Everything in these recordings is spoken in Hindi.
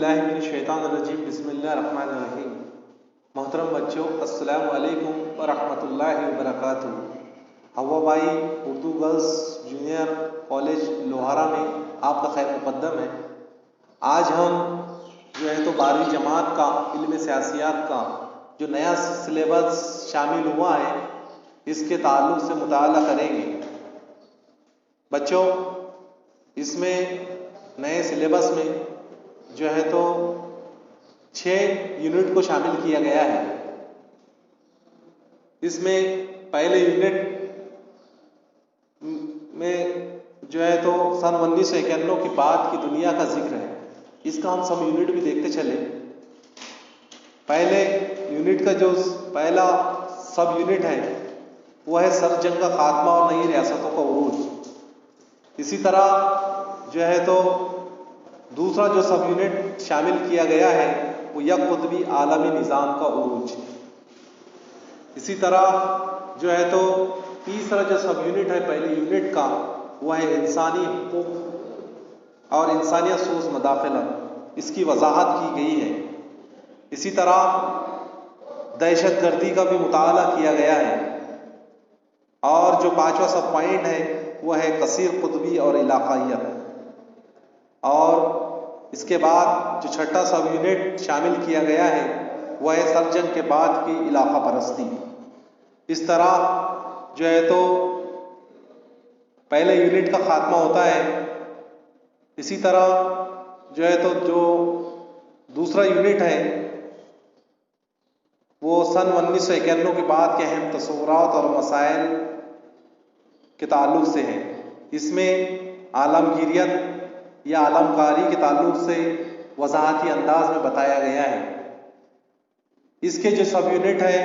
औज़ुबिल्लाहिमिनश्शैतानिर्रजीम बिस्मिल्लाहिर्रहमानिर्रहीम। मोहतरम बच्चों, अस्सलामु अलैकुम व रहमतुल्लाहि व बरकातुहू। हवा भाई Urdu girls junior college Lohara में आपका खैर मुक़द्दम है। आज हम जो है तो 12वीं जमात का इल्म सियासियात का जो नया सिलेबस शामिल हुआ है इसके ताल्लुक़ से मुताला करेंगे। बच्चों, इसमें नए सिलेबस में जो है तो 6 यूनिट को शामिल किया गया है। इसमें पहले यूनिट में जो है तो सन 1991 के बाद की दुनिया का जिक्र है। इसका हम सब यूनिट भी देखते चले। पहले यूनिट का जो पहला सब यूनिट है वो है सर जंग का खात्मा और नई रियासतों का उरूज। इसी तरह जो है तो दूसरा जो सब यूनिट शामिल किया गया है वो यक कुतबी आलमी निज़ाम का उरूज। इसी तरह जो है तो तीसरा जो सब यूनिट है पहले यूनिट का वो है इंसानी हुकूक और इंसानियत सोच मदाखलत, इसकी वजाहत की गई है। इसी तरह दहशतगर्दी का भी मुताला किया गया है। और जो 5वां सब पॉइंट है वह है कसीर कुतबी और इलाक़ाइयत। और इसके बाद जो छठा सब यूनिट शामिल किया गया है वह है सर जंग के बाद की इलाक़ा परस्ती। इस तरह जो है तो पहले यूनिट का खात्मा होता है। इसी तरह जो है तो जो दूसरा यूनिट है वो सन 1991 के बाद के अहम तस्वुरात और मसाइल के ताल्लुक़ से है। इसमें आलमगीरियत या आलमकारी के ताल्लुक़ से वजाहती अंदाज में बताया गया है। इसके जो सब यूनिट है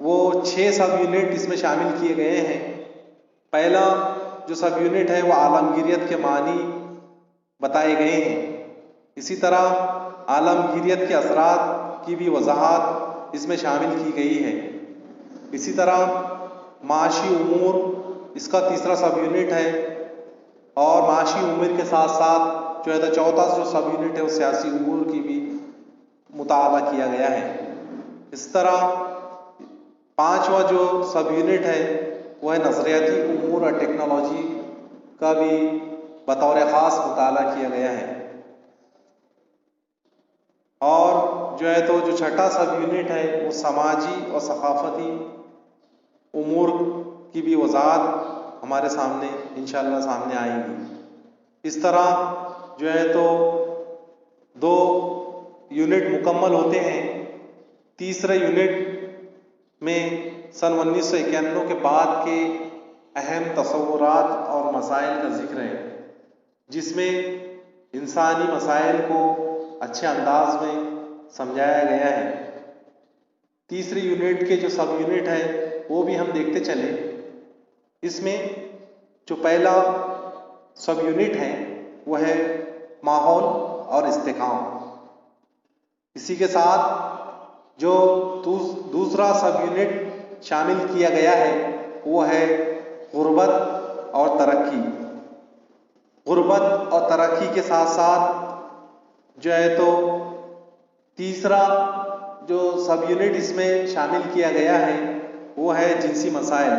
वो 6 सब यूनिट इसमें शामिल किए गए हैं। पहला जो सब यूनिट है वो आलमगीरियत के मानी बताए गए हैं। इसी तरह आलमगीरियत के असरात की भी वजाहत इसमें शामिल की गई है। इसी तरह माशी उमूर इसका तीसरा सब यूनिट है। और माशी उमूर के साथ साथ जो है तो चौथा जो सब यूनिट है वो सियासी उमूर की भी मुताला किया गया है। इस तरह 5वां जो सब यूनिट है वह नज़रियाती उमूर और टेक्नोलॉजी का भी बतौर ख़ास मुताला किया गया है। और जो है तो जो छठा सब यूनिट है वो समाजी और सकाफ़ती उमूर की भी वजाहत हमारे सामने इंशाअल्लाह सामने आएगी। इस तरह जो है तो 2 यूनिट मुकम्मल होते हैं। तीसरे यूनिट में सन 1991 के बाद के अहम तस्वुरात और मसाइल का जिक्र है, जिसमें इंसानी मसाइल को अच्छे अंदाज में समझाया गया है। तीसरी यूनिट के जो सब यूनिट है वो भी हम देखते चले। इसमें जो पहला सब यूनिट है वो है माहौल और इस्तेकाम। इसी के साथ जो दूसरा सब यूनिट शामिल किया गया है वो है गुर्बत और तरक्की। गुर्बत और तरक्की के साथ साथ जो है तो तीसरा जो सब यूनिट इसमें शामिल किया गया है वो है जिनसी मसाइल,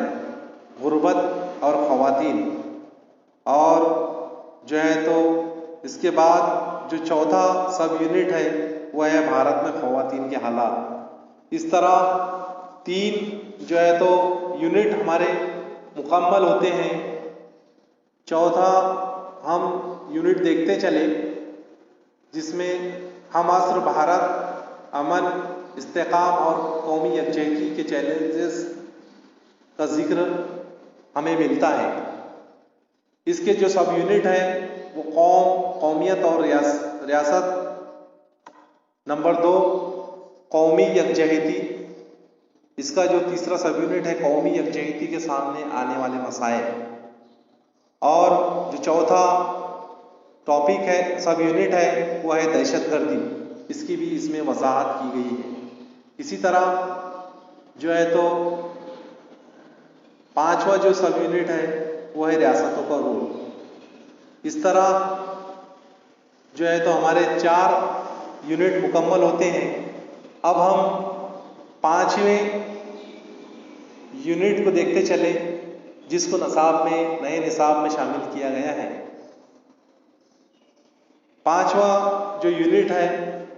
गुर्बत और ख़वातीन। और जो है तो इसके बाद जो चौथा सब यूनिट है वह है भारत में ख़वातीन के हालात। इस तरह 3 जो है तो यूनिट हमारे मुकम्मल होते हैं। चौथा हम यूनिट देखते चले जिसमें हम असर भारत, अमन, इस्तेकाम और कौमी यकजहती के चैलेंजेस का जिक्र हमें मिलता है। इसके जो सब यूनिट है वो कौम, कौमियत और रियासत। नंबर 2 कौमी यकजहती। इसका जो तीसरा सब यूनिट है कौमी यकजहती के सामने आने वाले मसाइल। और जो चौथा टॉपिक है सब यूनिट है वो है दहशतगर्दी। इसकी भी इसमें वजाहत की गई है। इसी तरह जो है तो 5वां जो सब यूनिट है वो है रियासतों का रोल। इस तरह जो है तो हमारे 4 यूनिट मुकम्मल होते हैं। अब हम 5वें यूनिट को देखते चले, जिसको नए निसाब में शामिल किया गया है। 5वां जो यूनिट है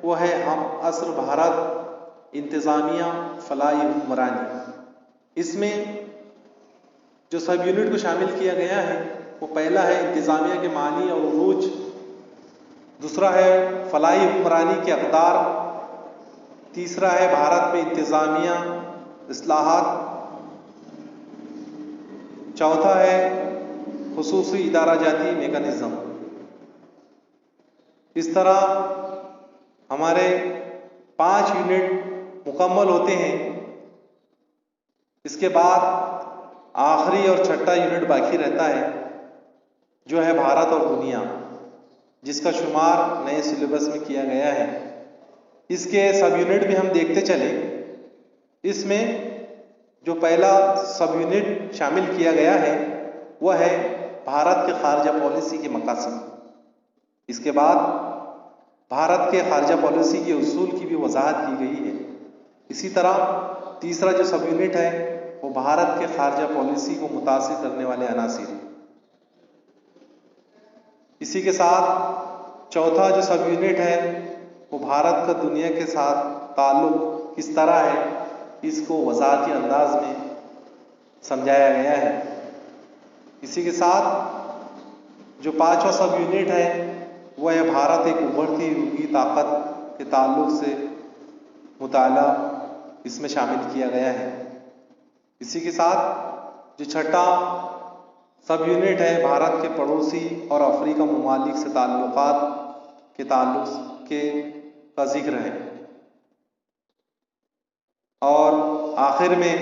वो है हम असर भारत इंतज़ामिया फलाही हुक्मरानी। इसमें जो सब यूनिट को शामिल किया गया है वो पहला है इंतज़ामिया के मानी और उरूज, दूसरा है फलाही हुक्मरानी के अक़दार, तीसरा है भारत में इंतज़ामिया इस्लाहात, चौथा है खुसूसी इदारा जाती मेकानिज़्म। इस तरह हमारे 5 यूनिट मुकम्मल होते हैं। इसके बाद आखिरी और छठा यूनिट बाकी रहता है, जो है भारत और दुनिया, जिसका शुमार नए सिलेबस में किया गया है। इसके सब यूनिट भी हम देखते चले। इसमें जो पहला सब यूनिट शामिल किया गया है वह है भारत के खारजा पॉलिसी के मकासद। इसके बाद भारत के खारजा पॉलिसी के उसूल की भी वजाहत की गई है। इसी तरह तीसरा जो सब यूनिट है वो भारत के खारजा पॉलिसी को मुतासिर करने वाले अनासिर हैं। इसी के साथ चौथा जो सब यूनिट है वो भारत का दुनिया के साथ ताल्लुक किस तरह है, इसको वजाहती अंदाज में समझाया गया है। इसी के साथ जो 5वां सब यूनिट है वह है भारत एक उभरती हुई ताकत के ताल्लुक से मुताला इसमें शामिल किया गया है। इसी के साथ जो छठा सब यूनिट है भारत के पड़ोसी और अफ्रीका ममालिक से ताल्लुकात के का जिक्र है। और आखिर में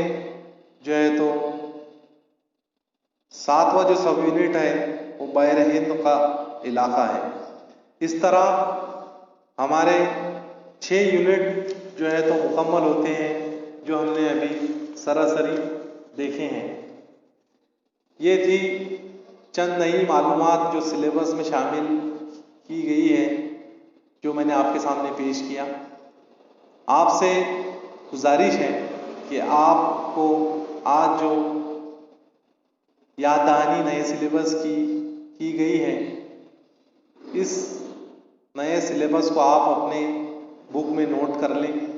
जो है तो 7वां जो सब यूनिट है वो बहर हिंद का इलाका है। इस तरह हमारे 6 यूनिट जो है तो मुकम्मल होते हैं, जो हमने अभी सरासरी देखे हैं। ये थी चंद नई मालूमात जो सिलेबस में शामिल की गई है, जो मैंने आपके सामने पेश किया। आपसे गुजारिश है कि आपको आज जो याद दहानी नए सिलेबस की गई है, इस नए सिलेबस को आप अपने बुक में नोट कर लें।